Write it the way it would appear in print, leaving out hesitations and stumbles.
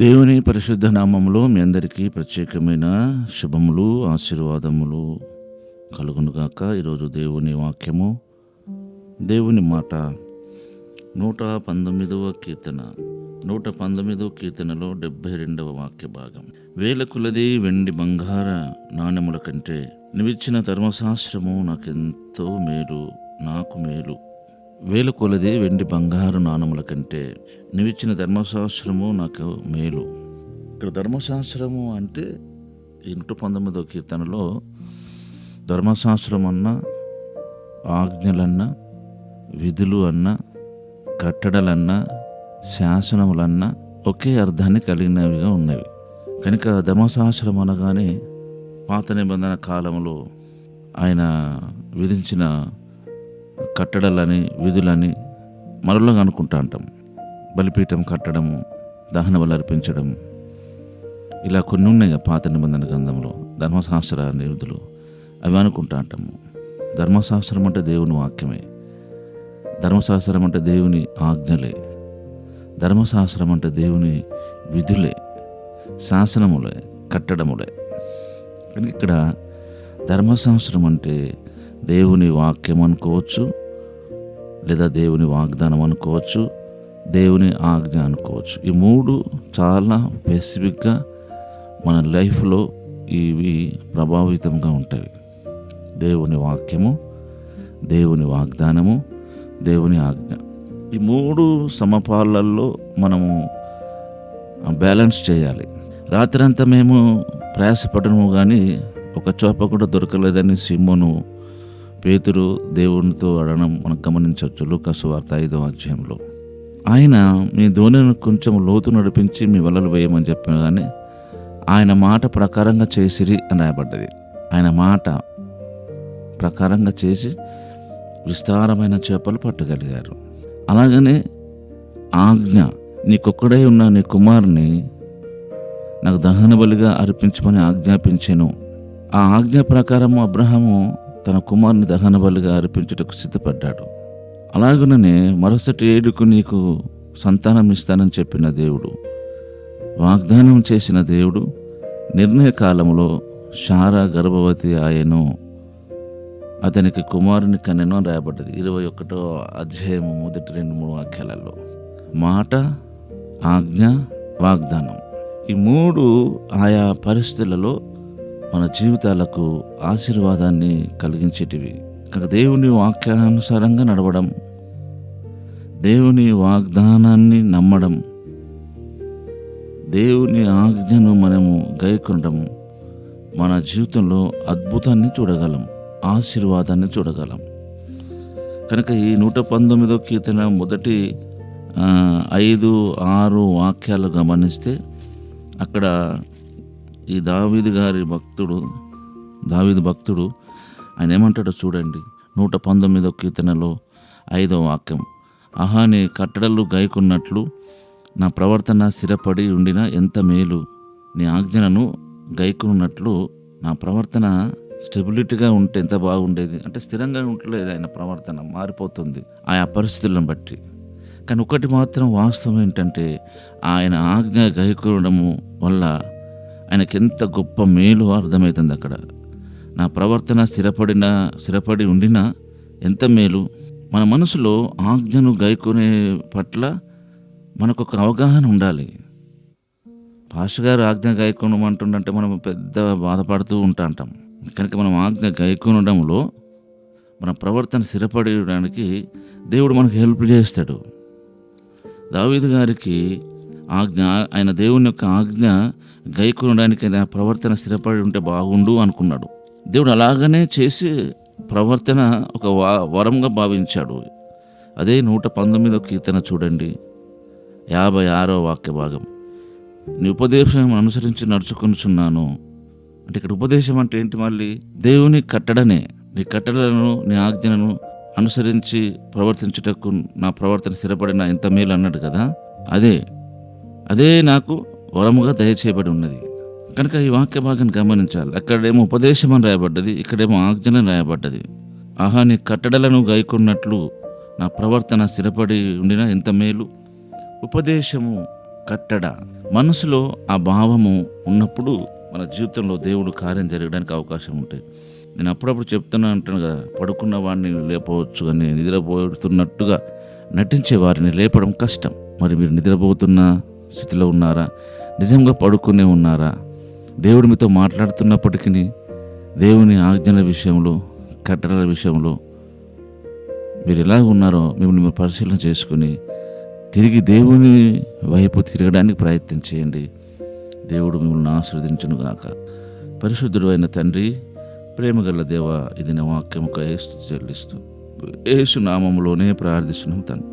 దేవుని పరిశుద్ధ నామములో మీ అందరికీ ప్రత్యేకమైన శుభములు, ఆశీర్వాదములు కలుగునుగాక. ఈరోజు దేవుని వాక్యము, దేవుని మాట 119వ కీర్తన 119వ కీర్తనలో 72వ వాక్య భాగం. వేల కొలది వెండి బంగార నాణెముల కంటే నీవిచ్చిన ధర్మశాస్త్రము నాకెంతో మేలు, నాకు మేలు. వేల కొలది వెండి బంగారు నాణముల కంటే నీవిచ్చిన ధర్మశాస్త్రము నాకు మేలు. ఇక్కడ ధర్మశాస్త్రము అంటే 119వ కీర్తనలో ధర్మశాస్త్రం అన్నా, ఆజ్ఞలన్నా, విధులు అన్నా, కట్టడలన్నా, శాసనములన్నా ఒకే అర్థాన్ని కలిగినవిగా ఉన్నవి. కనుక ధర్మశాస్త్రం అనగానే పాత నిబంధన కాలంలో ఆయన విధించిన కట్టడలని, విధులని మరొకలాగా అనుకుంటా అంటాం. బలిపీఠం కట్టడము, దహన బలి అర్పించడం, ఇలా కొన్ని ఉన్నాయి పాత నిబంధన గ్రంథంలో ధర్మశాస్త్ర విధులు, అవి అనుకుంటా అంటాము. ధర్మశాస్త్రం అంటే దేవుని వాక్యమే, ధర్మశాస్త్రం అంటే దేవుని ఆజ్ఞలే, ధర్మశాస్త్రం అంటే దేవుని విధులే, శాసనములే, కట్టడములే. కానీ ఇక్కడ ధర్మశాస్త్రం అంటే దేవుని వాక్యం అనుకోవచ్చు, లేదా దేవుని వాగ్దానం అనుకోవచ్చు, దేవుని ఆజ్ఞ అనుకోవచ్చు. ఈ మూడు చాలా స్పెసిఫిక్గా మన లైఫ్లో ఇవి ప్రభావితంగా ఉంటాయి. దేవుని వాక్యము, దేవుని వాగ్దానము, దేవుని ఆజ్ఞ. ఈ మూడు సమపాలల్లో మనము బ్యాలెన్స్ చేయాలి. రాత్రంతా మేము ప్రయాసపడము కానీ ఒక చోప కూడా దొరకలేదని సిమ్మను పేతురు దేవునితో అడగడం మనం గమనించవచ్చు. లూకా సువార్త 5వ అధ్యాయంలో ఆయన మీ ధోనిని కొంచెం లోతు నడిపించి మీ వలలు వేయమని చెప్పిన కానీ ఆయన మాట ప్రకారంగా చేసిరి అని రాయబడ్డది. ఆయన మాట ప్రకారంగా చేసి విస్తారమైన చేపలు పట్టగలిగారు. అలాగనే ఆజ్ఞ, నీకొక్కడై ఉన్న నీ కుమారుని నాకు దహన బలిగా అర్పించమని ఆజ్ఞాపించెను. ఆ ఆజ్ఞ ప్రకారము అబ్రహాము తన కుమారుని దహన బలిగా అర్పించుటకు సిద్ధపడ్డాడు. అలాగనే మరుసటి ఏడుకు నీకు సంతానం ఇస్తానని చెప్పిన దేవుడు, వాగ్దానం చేసిన దేవుడు నిర్ణయ కాలంలో శారా గర్భవతి ఆయను, అతనికి కుమారుని కనెను అని రాయబడ్డది 21వ అధ్యాయము మొదటి 2-3 వాక్యాలలో. మాట, ఆజ్ఞ, వాగ్దానం, ఈ మూడు ఆయా పరిస్థితులలో మన జీవితాలకు ఆశీర్వాదాన్ని కలిగించేటివి. కనుక దేవుని వాక్యానుసారంగా నడవడం, దేవుని వాగ్దానాన్ని నమ్మడం, దేవుని ఆజ్ఞను మనము గైకొనడం, మన జీవితంలో అద్భుతాన్ని చూడగలం, ఆశీర్వాదాన్ని చూడగలం. కనుక ఈ 119వ కీర్తన మొదటి 5-6 వాక్యాలు గమనిస్తే అక్కడ ఈ దావీదు భక్తుడు ఆయన ఏమంటాడో చూడండి. 119వ కీర్తనలో 5వ వాక్యం, ఆహా నీ కట్టడలు గైకున్నట్లు నా ప్రవర్తన స్థిరపడి ఉండిన ఎంత మేలు, నీ ఆజ్ఞలను గైకున్నట్లు నా ప్రవర్తన స్టెబిలిటీగా ఉంటే ఎంత బాగుండేది. అంటే స్థిరంగా ఉండలేదు, ఆయన ప్రవర్తన మారిపోతుంది ఆయా పరిస్థితులను బట్టి. కానీ ఒకటి మాత్రం వాస్తవం ఏంటంటే ఆయన ఆజ్ఞ గైకోవడము వల్ల ఆయనకి ఎంత గొప్ప మేలు అర్థమవుతుంది. అక్కడ నా ప్రవర్తన స్థిరపడి ఉండినా ఎంత మేలు. మన మనసులో ఆజ్ఞను గైకొనే పట్ల మనకొక అవగాహన ఉండాలి. పాస్టర్ గారు ఆజ్ఞ గైకొనమంటుండంటే మనం పెద్ద బాధపడుతూ ఉంటాం. కనుక మనం ఆజ్ఞ గైకొనడంలో మన ప్రవర్తన స్థిరపడడానికి దేవుడు మనకు హెల్ప్ చేస్తాడు. దావీదు గారికి ఆయన దేవుని యొక్క ఆజ్ఞ గైకొనడానికి ఆయన ప్రవర్తన స్థిరపడి ఉంటే బాగుండు అనుకున్నాడు. దేవుడు అలాగనే చేసి ప్రవర్తన ఒక వరంగా భావించాడు. అదే 119వ కీర్తన చూడండి, 56వ వాక్య భాగం, నీ ఉపదేశం అనుసరించి నడుచుకొనుచున్నాను. అంటే ఇక్కడ ఉపదేశం అంటే ఏంటి? మళ్ళీ దేవుని కట్టడనే, నీ కట్టడలను, నీ ఆజ్ఞలను అనుసరించి ప్రవర్తించుటకు నా ప్రవర్తన స్థిరపడిన ఎంత మేలు అన్నాడు కదా. అదే నాకు వరముగా దయచేయబడి ఉన్నది. కనుక ఈ వాక్య భాగాన్ని గమనించాలి. అక్కడేమో ఉపదేశం అని రాయబడ్డది, ఇక్కడేమో ఆజ్ఞ అని రాయబడ్డది. ఆహా నీ కట్టడలను గైకొన్నట్లు నా ప్రవర్తన స్థిరపడి ఉండిన ఎంత మేలు. ఉపదేశము కట్టడ. మనసులో ఆ భావము ఉన్నప్పుడు మన జీవితంలో దేవుడు కార్యం జరగడానికి అవకాశం ఉంటాయి. నేను అప్పుడప్పుడు చెప్తున్నా అంటాను కదా, పడుకున్న వాడిని లేపవచ్చు కానీ నిద్రపోతున్నట్టుగా నటించే వారిని లేపడం కష్టం. మరి మీరు నిద్రపోతున్న స్థితిలో ఉన్నారా? నిజంగా పడుకునే ఉన్నారా? దేవుడు మీతో మాట్లాడుతున్నప్పటికీ దేవుని ఆజ్ఞల విషయంలో, కట్టడల విషయంలో మీరు ఎలా ఉన్నారో మిమ్మల్ని పరిశీలన చేసుకుని తిరిగి దేవుని వైపు తిరగడానికి ప్రయత్నం చేయండి. దేవుడు మిమ్మల్ని ఆశీర్వదించును గాక. పరిశుద్ధుడు అయిన తండ్రి, ప్రేమగల దేవ, ఇది నా వాక్యముక యేసు చెల్లిస్తూ యేసు నామములోనే ప్రార్థిస్తున్నాం తండ్రి.